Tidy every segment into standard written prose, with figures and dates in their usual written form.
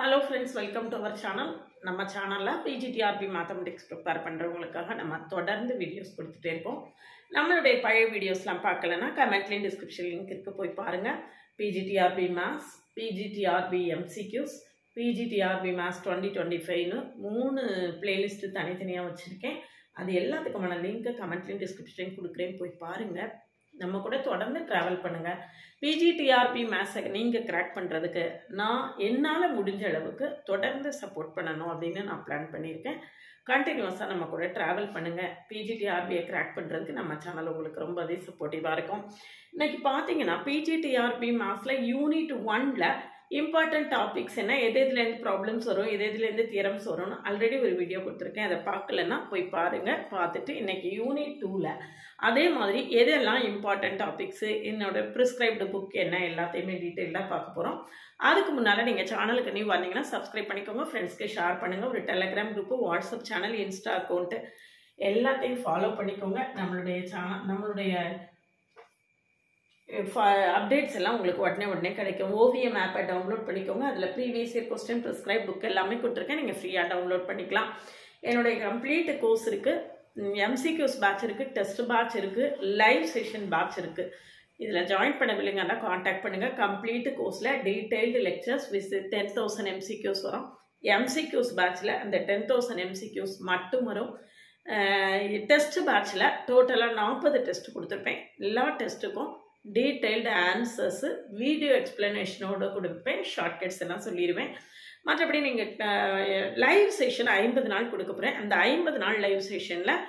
Hello friends, welcome to our channel. நம்ம சேனல்ல PGTRB mathematics prepare பண்றவங்களுக்காக நம்ம தொடர்ந்து வீடியோஸ் கொடுத்துட்டே இருக்கோம். நம்மளுடைய பழைய வீடியோஸ்லாம் பார்க்கலனா கமெண்ட்ல டிஸ்கிரிப்ஷன் லிங்க் இருக்கு, போய் பாருங்க. PGTRB Maths, PGTRB MCQs, PGTRB Maths 2025 னு மூணு பிளேலிஸ்ட் தனித்தனியா வச்சிருக்கேன். அது எல்லாத்துக்குமான லிங்க் கமெண்ட்ல டிஸ்கிரிப்ஷன் கொடுக்கிறேன், போய் பாருங்க. நம்ம கூட தொடர்ந்து டிராவல் பண்ணுங்க. PGTRB Maths நீங்க கிராக் பண்றதுக்கு நான் என்னால முடிஞ்ச அளவுக்கு தொடர்ந்து சப்போர்ட் பண்ணணும் அப்படின்னு நான் பிளான் பண்ணியிருக்கேன். கண்டினியூஸா நம்ம கூட டிராவல் பண்ணுங்க. PGTRB கிராக் பண்றதுக்கு நம்ம சேனல் உங்களுக்கு ரொம்பவே சப்போர்ட்டிவா இருக்கும். இன்னைக்கு பாத்தீங்கன்னா PGTRB Mathsல யூனிட் 1ல இம்பார்ட்டன்ட் டாபிக்ஸ் என்ன, எதுலேருந்து ப்ராப்ளம்ஸ் வரும், எதுலேருந்து தியரம்ஸ் வரும்னு ஆல்ரெடி ஒரு வீடியோ கொடுத்துருக்கேன். அதை பார்க்கலன்னா போய் பாருங்க. பார்த்துட்டு இன்னைக்கு யூனிட் 2ல அதே மாதிரி எதெல்லாம் இம்பார்ட்டன்ட் டாபிக்ஸு, என்னோட ப்ரிஸ்கிரைப்டு புக் என்ன, எல்லாத்தையுமே டீட்டெயிலாக பார்க்க போகிறோம். அதுக்கு முன்னால் நீங்கள் சேனலுக்கு நியூ வந்தீங்கன்னா சப்ஸ்கிரைப் பண்ணிக்கோங்க, ஃப்ரெண்ட்ஸ்க்கு ஷேர் பண்ணுங்கள். ஒரு Telegram group, WhatsApp channel, Insta account எல்லாத்தையும் ஃபாலோ பண்ணிக்கோங்க. நம்மளுடைய அப்டேட்ஸ் எல்லாம் உங்களுக்கு உடனே கிடைக்கும். ஓவியம் ஆப்பை டவுன்லோட் பண்ணிக்கோங்க. அதில் previous year question, prescribe book எல்லாமே கொடுத்துருக்கேன். நீங்கள் ஃப்ரீயாக டவுன்லோட் பண்ணிக்கலாம். என்னுடைய கம்ப்ளீட் கோர்ஸ் இருக்குது. MCQs பேட்ச் இருக்குது, டெஸ்ட் பேட்ச் இருக்குது, லைவ் செஷன் பேட்ச் இருக்குது. இதில் ஜாயின் பண்ணவில்லைங்கன்னா காண்டாக்ட் பண்ணுங்கள். கம்ப்ளீட் கோர்ஸில் டீட்டெயில்டு லெக்சர்ஸ் வித் 10,000 MCQs வரும். MCQs பேட்சில் அந்த 10,000 MCQs மட்டும் வரும். டெஸ்ட் பேட்சில் டோட்டலாக 40 டெஸ்ட் கொடுத்துருப்பேன். எல்லா டெஸ்ட்டுக்கும் டீட்டெயில்டு ஆன்சர்ஸு வீடியோ எக்ஸ்பிளனேஷனோடு கொடுப்பேன். ஷார்ட்கட்ஸ் எல்லாம் சொல்லிடுவேன். மற்றபடி நீங்கள் லைவ் செஷன் 50 நாள் கொடுக்க போகிறேன். அந்த 50 நாள் லைவ் செஷனில்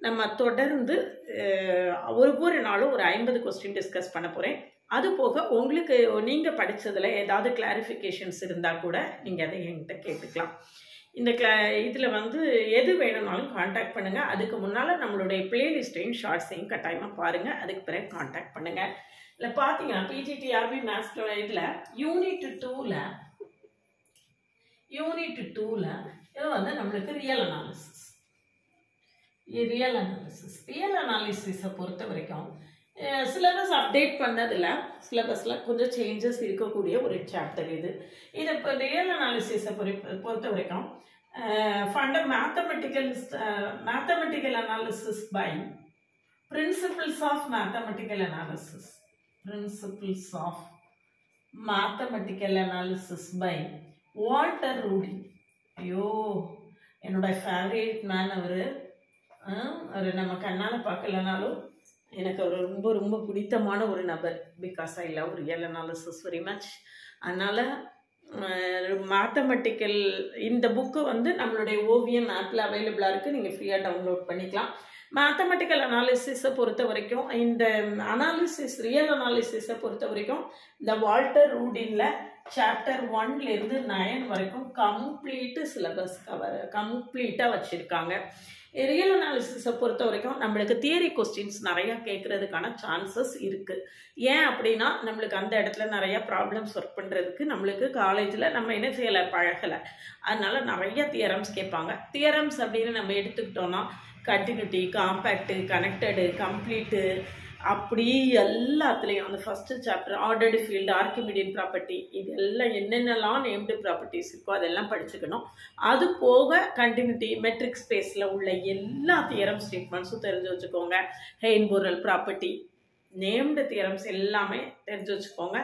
நம்ம தொடர்ந்து ஒவ்வொரு நாளும் ஒரு 50 கொஸ்டின் டிஸ்கஸ் பண்ண போகிறேன். அது போக உங்களுக்கு நீங்கள் படித்ததில் ஏதாவது கிளாரிஃபிகேஷன்ஸ் இருந்தால் கூட நீங்கள் அதை என்கிட்ட கேட்டுக்கலாம். இந்த இதில் எது வேணும்னாலும் காண்டாக்ட் பண்ணுங்கள். அதுக்கு முன்னால் நம்மளுடைய பிளேலிஸ்ட்டையும் ஷார்ட்ஸையும் கட்டாயமாக பாருங்கள். அதுக்கு பிறகு காண்டாக்ட் பண்ணுங்கள். இல்லை பார்த்தீங்கன்னா PGTRB Maths இதில் யூனிட் 2ல இது நம்மளுக்கு ரியல் அனாலிசிஸை பொறுத்த வரைக்கும் சிலபஸ் அப்டேட் பண்ணதில் சிலபஸில் கொஞ்சம் சேஞ்சஸ் இருக்கக்கூடிய ஒரு சாப்டர் இது. இப்போ ரியல் அனாலிசிஸை பொறுத்த வரைக்கும் mathematical analysis by principles of mathematical analysis by Walter Rudin. ஐயோ, என்னோட ஃபேவரேட் மேன் அவர் நம்ம கண்ணால் பார்க்கலனாலும் எனக்கு அவர் ரொம்ப ரொம்ப பிடித்தமான ஒரு நபர். Because I love real analysis very much. அதனால் மேத்தமெட்டிக்கல் இந்த புக்கு நம்மளுடைய ஓவியம் ஆப்பில் அவைலபிளாக இருக்குது. நீங்கள் ஃப்ரீயாக டவுன்லோட் பண்ணிக்கலாம். மேத்தமெட்டிக்கல் அனாலிசிஸை பொறுத்த வரைக்கும் இந்த ரியல் அனாலிசிஸை பொறுத்த வரைக்கும் இந்த வால்டர் ரூடினில் சாப்டர் 1லேருந்து 9 வரைக்கும் கம்ப்ளீட்டு சிலபஸ் கம்ப்ளீட்டாக வச்சுருக்காங்க. ரியல் அனாலிசிஸை பொறுத்த வரைக்கும் நம்மளுக்கு தியரி கொஸ்டின்ஸ் நிறையா கேட்குறதுக்கான சான்சஸ் இருக்குது. ஏன் அப்படின்னா நம்மளுக்கு அந்த இடத்துல நிறையா ப்ராப்ளம்ஸ் ஒர்க் பண்ணுறதுக்கு நம்மளுக்கு காலேஜில் நம்ம என்ன செய்யலை, பழகலை. அதனால நிறைய தியரம்ஸ் கேட்பாங்க. தியரம்ஸ் அப்படின்னு நம்ம எடுத்துக்கிட்டோன்னா கண்டினியூட்டி, காம்பேக்டு, கனெக்டடு, கம்ப்ளீட்டு, அப்படி எல்லாத்துலேயும் அந்த first chapter ordered field, Archimedean property, இது எல்லாம் என்னென்னலாம் நேம்டு ப்ராப்பர்ட்டிஸ் இருக்கோ அதெல்லாம் படிச்சுக்கணும். அது போக கண்டினியூட்டி, மெட்ரிக் ஸ்பேஸில் உள்ள எல்லா தியரம் ஸ்டேட்மெண்ட்ஸும் தெரிஞ்சு வச்சுக்கோங்க. ஹெய்ன்போரல் ப்ராப்பர்ட்டி, நேம்டு தியரம்ஸ் எல்லாமே தெரிஞ்சு வச்சுக்கோங்க.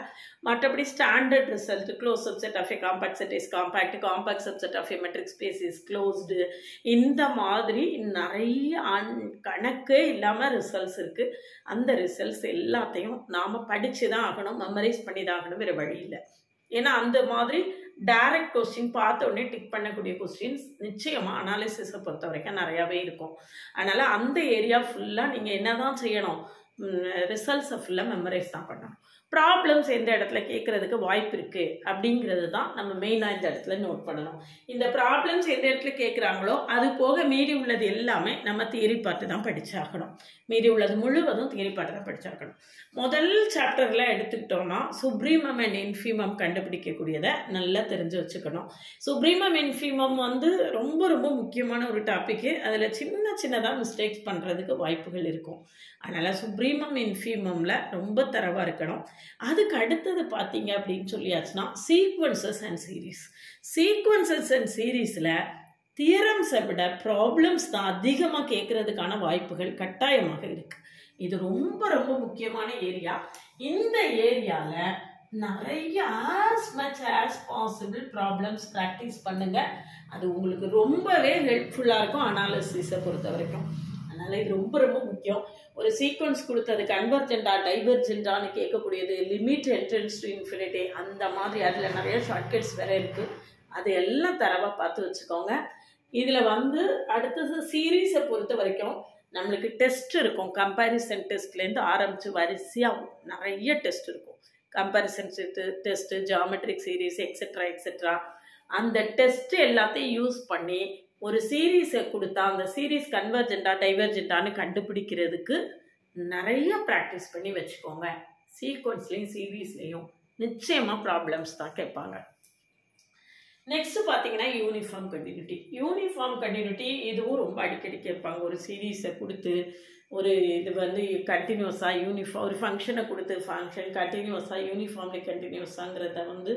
மற்றபடி standard result, close subset of a compact set is compact, compact subset of a metric space is closed, இந்த மாதிரி நிறைய கணக்கே இல்லாமல் ரிசல்ட்ஸ் இருக்குது. அந்த ரிசல்ட்ஸ் எல்லாத்தையும் நாம் படித்து தான் ஆகணும், மெமரைஸ் பண்ணி தான் ஆகணும், வேறு வழி இல்லை. ஏன்னா அந்த மாதிரி டைரக்ட் கொஸ்டின் பார்த்த உடனே டிக் பண்ணக்கூடிய கொஸ்டின்ஸ் நிச்சயமாக அனாலிசிஸை பொறுத்த வரைக்கும் நிறையாவே இருக்கும். அதனால் அந்த ஏரியா ஃபுல்லாக நீங்கள் என்ன தான் செய்யணும், ரிசல்ட்ஸை ஃபுல்லாக மெமரைஸ் தான் பண்ணணும். ப்ராப்ளம்ஸ் எந்த இடத்துல கேட்குறதுக்கு வாய்ப்பு இருக்குது அப்படிங்கிறது தான் நம்ம மெயினாக இந்த இடத்துல நோட் பண்ணணும். இந்த ப்ராப்ளம்ஸ் எந்த இடத்துல கேட்குறாங்களோ அது போக மீறி உள்ளது எல்லாமே நம்ம தியரி பார்த்து தான் படித்தாகணும். மீறி உள்ளது முழுவதும் தியரி பார்த்து தான் படித்தாகணும். முதல் சாப்டரில் எடுத்துக்கிட்டோன்னா சுப்ரீமம் அண்ட் இன்ஃபீமம் கண்டுபிடிக்கக்கூடியதை நல்லா தெரிஞ்சு வச்சுக்கணும். சுப்ரீமம் இன்ஃபீமம் ரொம்ப ரொம்ப முக்கியமான ஒரு டாப்பிக்கு. அதில் சின்னதாக மிஸ்டேக்ஸ் பண்ணுறதுக்கு வாய்ப்புகள் இருக்கும். அதனால் சுப்ரீமம் இன்ஃபீமமில் ரொம்ப தரவாக இருக்கணும். அதுக்கு அடுத்தது பார்த்தீங்க அப்படின்னு சொல்லியாச்சுன்னா sequences and series. Sequences and சீரீஸில் தியரம்ஸை விட ப்ராப்ளம்ஸ் தான் அதிகமாக கேட்கறதுக்கான வாய்ப்புகள் கட்டாயமாக இருக்குது. இது ரொம்ப ரொம்ப முக்கியமான ஏரியா. இந்த ஏரியாவில் நிறைய as much as possible problems practice பண்ணுங்க. அது உங்களுக்கு ரொம்பவே ஹெல்ப்ஃபுல்லாக இருக்கும் அனாலிசிஸை பொறுத்த வரைக்கும். அதனால் இது ரொம்ப ரொம்ப முக்கியம். ஒரு சீக்வன்ஸ் கொடுத்தது கன்வர்ஜென்டா டைவர்ஜென்டான்னு கேட்கக்கூடியது, லிமிட் என்ட்ரன்ஸ் டு இன்ஃபினிட்டி, அந்த மாதிரி அதில் நிறைய ஷார்ட்கட்ஸ் வேறு இருக்குது. அது எல்லாம் தரவாக பார்த்து வச்சுக்கோங்க. இதில் வந்து அடுத்தது சீரீஸை பொறுத்த வரைக்கும் நம்மளுக்கு டெஸ்ட் இருக்கும். கம்பேரிசன் டெஸ்ட்லேருந்து ஆரம்பித்து வரிசையாக நிறைய டெஸ்ட் இருக்கும். Comparison test, geometric series, etcetera etcetera. அந்த டெஸ்ட் எல்லாத்தையும் யூஸ் பண்ணி ஒரு சீரீஸை கொடுத்தா அந்த சீரீஸ் கன்வர்ஜென்டா டைவர்ஜென்டான்னு கண்டுபிடிக்கிறதுக்கு நிறைய ப்ராக்டிஸ் பண்ணி வச்சுக்கோங்க. சீக்வன்ஸ்லேயும் சீரீஸ்லேயும் நிச்சயமாக ப்ராப்ளம்ஸ் தான் கேட்பாங்க. நெக்ஸ்ட் பார்த்தீங்கன்னா யூனிஃபார்ம் கண்டினியூட்டி. யூனிஃபார்ம் கண்டினியூட்டி இதுவும் ரொம்ப அடிக்கடி கேட்பாங்க. ஒரு சீரீஸை கொடுத்து ஒரு இது வந்து கண்டினியூஸாக யூனிஃபார்ம், ஒரு ஃபங்க்ஷனை கொடுத்து ஃபங்க்ஷன் கண்டினியூஸாக யூனிஃபார்ம்லி கண்டினியூஸாங்கிறத வந்து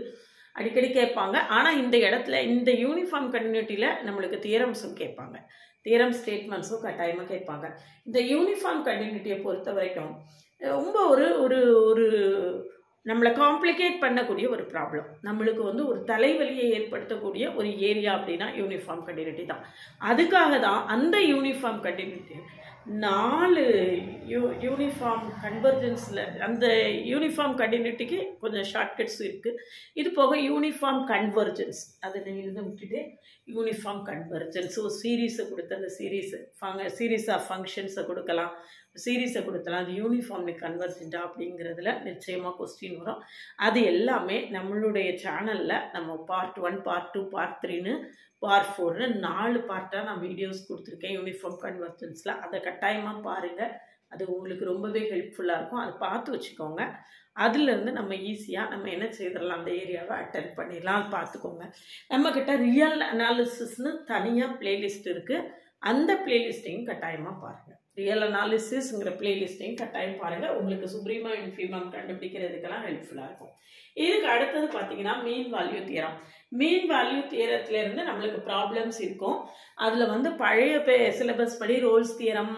அடிக்கடி கேட்பாங்க. ஆனால் இந்த இடத்துல இந்த யூனிஃபார்ம் கண்டினியூட்டியில் நம்மளுக்கு தியரம்ஸும் கேட்பாங்க, தியரம் ஸ்டேட்மெண்ட்ஸும் கட்டாயமாக கேட்பாங்க. இந்த யூனிஃபார்ம் கண்டினியூட்டியை பொறுத்த வரைக்கும் ரொம்ப ஒரு ஒரு ஒரு நம்மளை காம்ப்ளிகேட் பண்ணக்கூடிய ஒரு ப்ராப்ளம், நம்மளுக்கு வந்து ஒரு தலைவலியை ஏற்படுத்தக்கூடிய ஒரு ஏரியா அப்படின்னா யூனிஃபார்ம் கண்டினியூட்டி தான். அதுக்காக தான் அந்த யூனிஃபார்ம் கண்டினியூட்டி 4 யூனிஃபார்ம் கன்வர்ஜென்ஸில் அந்த யூனிஃபார்ம் கண்டினியூட்டிக்கு கொஞ்சம் ஷார்ட்கட்ஸ் இருக்குது. இது போக யூனிஃபார்ம் கன்வர்ஜென்ஸ், அதை எழுத விட்டுட்டு யூனிஃபார்ம் கன்வர்ஜென்ஸ் ஒரு சீரீஸை கொடுத்து அந்த சீரீஸ் ஆஃப் ஃபங்க்ஷன்ஸை கொடுக்கலாம், சீரீஸை கொடுத்தலாம். அது யூனிஃபார்ம்லி கன்வர்ஜென்டா அப்படிங்கிறதுல நிச்சயமாக கொஸ்டின் வரும். அது எல்லாமே நம்மளுடைய சேனலில் நம்ம பார்ட் 1, பார்ட் 2, பார்ட் 3ன்னு பார்ட் 4ன்னு 4 பார்ட்டாக நான் வீடியோஸ் கொடுத்துருக்கேன் யூனிஃபார்ம் கன்வர்ஜென்ஸில். அதை கட்டாயமாக பாருங்கள், அது உங்களுக்கு ரொம்பவே ஹெல்ப்ஃபுல்லாக இருக்கும். அதை பார்த்து வச்சுக்கோங்க. அதுலேருந்து நம்ம ஈஸியாக நம்ம என்ன செய்திடலாம், அந்த ஏரியாவை அட்டென்ட் பண்ணிடலாம். அது பார்த்துக்கோங்க. நம்மக்கிட்ட ரியல் அனாலிசிஸ்னு தனியாக பிளேலிஸ்ட் இருக்குது. அந்த பிளேலிஸ்ட்டையும் கட்டாயமாக பாருங்கள். ரியல் அனாலிசிஸ்ங்கிற பிளேலிஸ்ட்டையும் கட்டாயம் பாருங்கள். உங்களுக்கு சுப்ரீமம் இன்ஃபீமம் கண்டுபிடிக்கிறதுக்கெல்லாம் ஹெல்ப்ஃபுல்லாக இருக்கும். இதுக்கு அடுத்தது பார்த்தீங்கன்னா mean value theorem. Mean value தியரத்துலேருந்து நம்மளுக்கு ப்ராப்ளம்ஸ் இருக்கும். அதில் வந்து பழைய சிலபஸ் படி Rolle's theorem,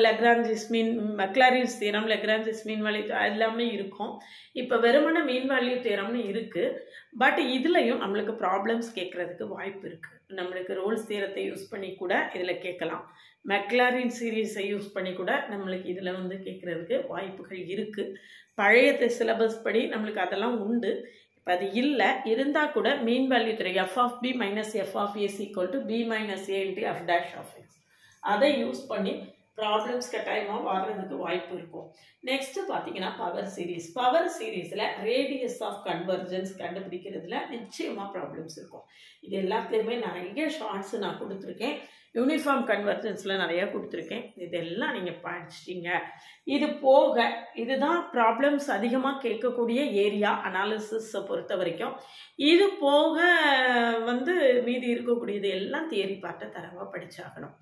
Lagrange's mean, Maclaurin's theorem, Lagrange's mean value எல்லாமே இருக்கும். இப்போ வெறுமன மீன் வேல்யூ தியரம்னு இருக்குது. பட் இதுலையும் நம்மளுக்கு ப்ராப்ளம்ஸ் கேட்குறதுக்கு வாய்ப்பு இருக்குது. நம்மளுக்கு ரோல்ஸ் தியரத்தை யூஸ் பண்ணி கூட இதில் கேட்கலாம். மெக்லாரின் சீரீஸை யூஸ் பண்ணி கூட நம்மளுக்கு இதில் வந்து கேட்குறதுக்கு வாய்ப்புகள் இருக்குது. பழைய சிலபஸ் படி நம்மளுக்கு அதெல்லாம் உண்டு. இப்போ அது இல்லை, இருந்தால் கூட mean value theorem F of B minus F of A equal to B minus A into F dash of X, அதை யூஸ் பண்ணி ப்ராப்ளம்ஸ் கட்டாயமாக வர்றதுக்கு வாய்ப்பு இருக்கும். நெக்ஸ்ட்டு பார்த்தீங்கன்னா பவர் சீரீஸ். பவர் சீரீஸில் ரேடியஸ் ஆஃப் கன்வர்ஜென்ஸ் கண்டுபிடிக்கிறதுல நிச்சயமாக ப்ராப்ளம்ஸ் இருக்கும். இது எல்லாத்துலேயுமே நிறைய ஷார்ட்ஸ் நான் கொடுத்துருக்கேன். யூனிஃபார்ம் கன்வர்ஜென்ஸில் நிறையா கொடுத்துருக்கேன். இதெல்லாம் நீங்கள் படிச்சிட்டிங்க. இது போக இதுதான் ப்ராப்ளம்ஸ் அதிகமாக கேட்கக்கூடிய ஏரியா அனாலிசிஸை பொறுத்த வரைக்கும். இது போக வந்து மீதி இருக்கக்கூடியது எல்லாம் தியரி பார்ட்டை தரவாக படித்தாகணும்.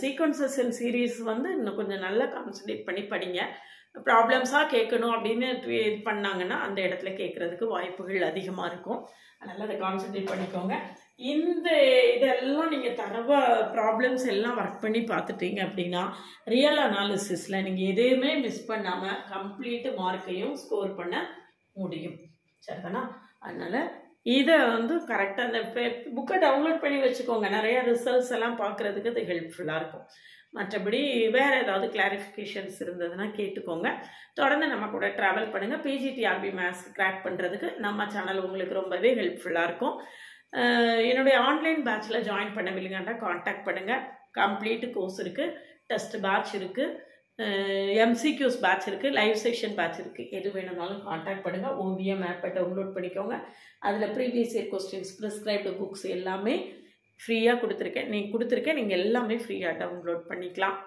சீக்வன்சஸ் அண்ட் சீரீஸ் வந்து இன்னும் கொஞ்சம் நல்லா கான்சன்ட்ரேட் பண்ணி படிங்க. ப்ராப்ளம்ஸாக கேட்கணும் அப்படின்னு இது பண்ணாங்கன்னா அந்த இடத்துல கேட்குறதுக்கு வாய்ப்புகள் அதிகமாக இருக்கும். அதனால் அதை கான்சன்ட்ரேட் பண்ணிக்கோங்க. இந்த இதெல்லாம் நீங்கள் தரவாக ப்ராப்ளம்ஸ் எல்லாம் ஒர்க் பண்ணி பார்த்துட்டீங்க அப்படின்னா ரியல் அனாலிசிஸில் நீங்கள் எதையுமே மிஸ் பண்ணாமல் கம்ப்ளீட்டு மார்க்கையும் ஸ்கோர் பண்ண முடியும். சரிதானா? அதனால் இதை வந்து கரெக்டாக அந்த புக்கை டவுன்லோட் பண்ணி வச்சுக்கோங்க. நிறைய ரிசல்ட்ஸ் எல்லாம் பார்க்குறதுக்கு அது ஹெல்ப்ஃபுல்லாக இருக்கும். மற்றபடி வேறு ஏதாவது கிளாரிஃபிகேஷன்ஸ் இருந்ததுன்னா கேட்டுக்கோங்க. தொடர்ந்து நம்ம கூட ட்ராவல் பண்ணுங்கள். பிஜிடிஆர்பி மேத்ஸ் கிராக் பண்ணுறதுக்கு நம்ம சேனல் உங்களுக்கு ரொம்பவே ஹெல்ப்ஃபுல்லாக இருக்கும். என்னுடைய ஆன்லைன் பேட்சில் ஜாயின் பண்ணவில்லைங்கன்னா காண்டாக்ட் பண்ணுங்கள். கம்ப்ளீட் கோர்ஸ் இருக்குது, டெஸ்ட் பேட்ச் இருக்குது, எம்சிக்யூஸ் பேட்ச் இருக்குது, லைவ் செக்ஷன் பேட்ச் இருக்குது. எது வேணும்னாலும் காண்டாக்ட் பண்ணுங்கள். ஓவியம் ஆப்பை டவுன்லோட் பண்ணிக்கோங்க. அதில் previous year questions, prescribed books எல்லாமே ஃப்ரீயாக கொடுத்துருக்கேன். நீங்கள் எல்லாமே ஃப்ரீயாக டவுன்லோட் பண்ணிக்கலாம்.